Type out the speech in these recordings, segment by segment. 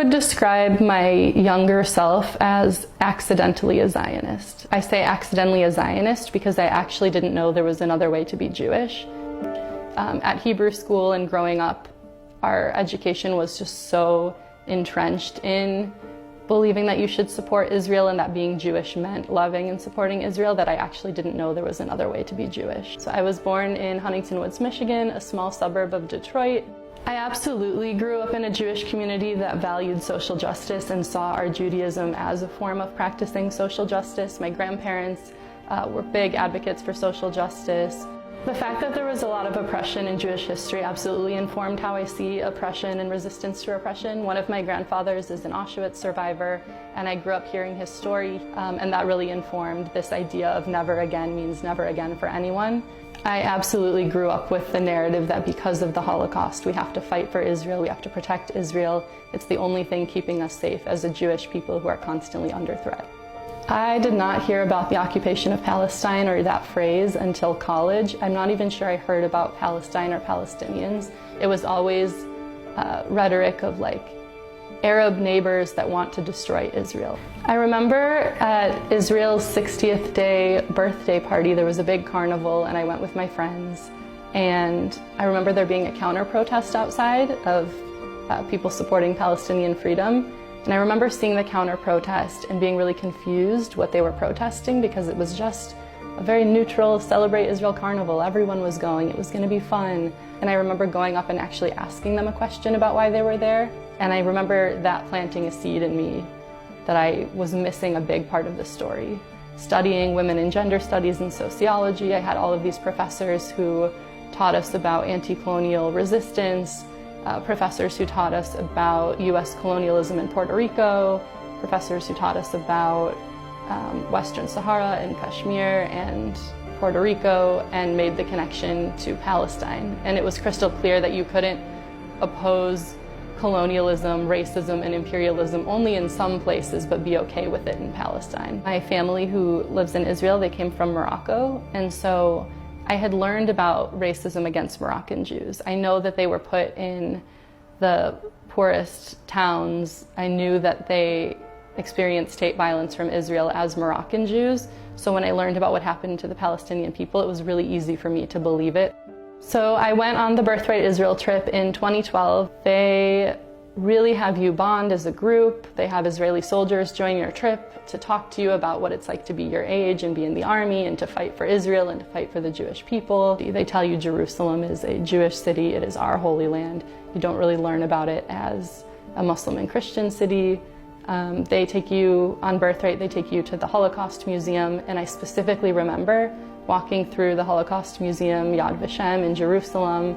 would describe my younger self as accidentally a Zionist. I say accidentally a Zionist because I actually didn't know there was another way to be Jewish. At Hebrew school and growing up, our education was just so entrenched in believing that you should support Israel and that being Jewish meant loving and supporting Israel that I actually didn't know there was another way to be Jewish. So I was born in Huntington Woods, Michigan, a small suburb of Detroit. I absolutely grew up in a Jewish community that valued social justice and saw our Judaism as a form of practicing social justice. My grandparents were big advocates for social justice. The fact that there was a lot of oppression in Jewish history absolutely informed how I see oppression and resistance to oppression. One of my grandfathers is an Auschwitz survivor, and I grew up hearing his story, and that really informed this idea of never again means never again for anyone. I absolutely grew up with the narrative that because of the Holocaust, we have to fight for Israel, we have to protect Israel. It's the only thing keeping us safe as a Jewish people who are constantly under threat. I did not hear about the occupation of Palestine or that phrase until college. I'm not even sure I heard about Palestine or Palestinians. It was always rhetoric of like Arab neighbors that want to destroy Israel. I remember at Israel's 60th day birthday party, there was a big carnival and I went with my friends. And I remember there being a counter protest outside of people supporting Palestinian freedom. And I remember seeing the counter protest and being really confused what they were protesting because it was just a very neutral Celebrate Israel carnival. Everyone was going, it was going to be fun. And I remember going up and actually asking them a question about why they were there. And I remember that planting a seed in me that I was missing a big part of the story. Studying women and gender studies and sociology, I had all of these professors who taught us about anti-colonial resistance, professors who taught us about U.S. colonialism in Puerto Rico, professors who taught us about Western Sahara and Kashmir and Puerto Rico and made the connection to Palestine. And it was crystal clear that you couldn't oppose colonialism, racism, and imperialism only in some places, but be okay with it in Palestine. My family who lives in Israel, they came from Morocco, and so I had learned about racism against Moroccan Jews. I know that they were put in the poorest towns. I knew that they experienced state violence from Israel as Moroccan Jews. So when I learned about what happened to the Palestinian people, it was really easy for me to believe it. So I went on the Birthright Israel trip in 2012. They really have you bond as a group. They have Israeli soldiers join your trip to talk to you about what it's like to be your age and be in the army and to fight for Israel and to fight for the Jewish people. They tell you Jerusalem is a Jewish city, it is our holy land. You don't really learn about it as a Muslim and Christian city. They take you on Birthright, they take you to the Holocaust Museum, and I specifically remember walking through the Holocaust Museum, Yad Vashem in Jerusalem,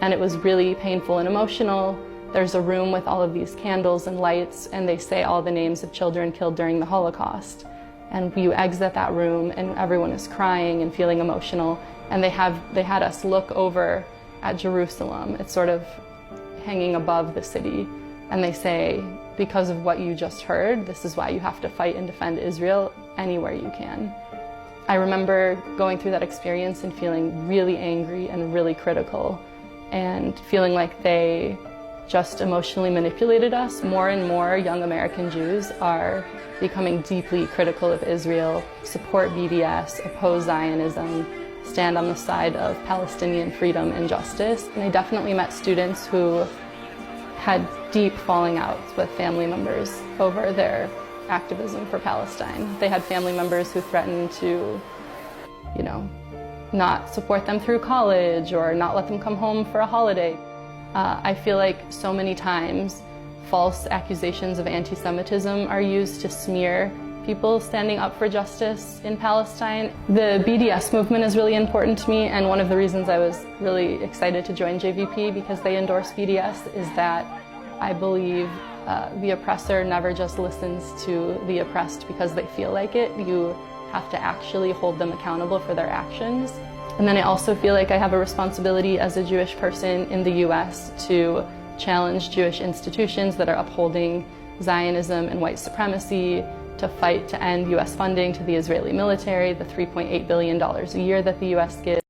and it was really painful and emotional. There's a room with all of these candles and lights, and they say all the names of children killed during the Holocaust. And you exit that room, and everyone is crying and feeling emotional. And they had us look over at Jerusalem. It's sort of hanging above the city. And they say, because of what you just heard, this is why you have to fight and defend Israel anywhere you can. I remember going through that experience and feeling really angry and really critical, and feeling like they just emotionally manipulated us. More and more young American Jews are becoming deeply critical of Israel, support BDS, oppose Zionism, stand on the side of Palestinian freedom and justice. And I definitely met students who had deep falling outs with family members over their activism for Palestine. They had family members who threatened to, not support them through college or not let them come home for a holiday. I feel like so many times false accusations of anti-Semitism are used to smear people standing up for justice in Palestine. The BDS movement is really important to me, and one of the reasons I was really excited to join JVP because they endorse BDS is that I believe the oppressor never just listens to the oppressed because they feel like it. You have to actually hold them accountable for their actions. And then I also feel like I have a responsibility as a Jewish person in the US to challenge Jewish institutions that are upholding Zionism and white supremacy, to fight to end US funding to the Israeli military, the $3.8 billion a year that the US gives.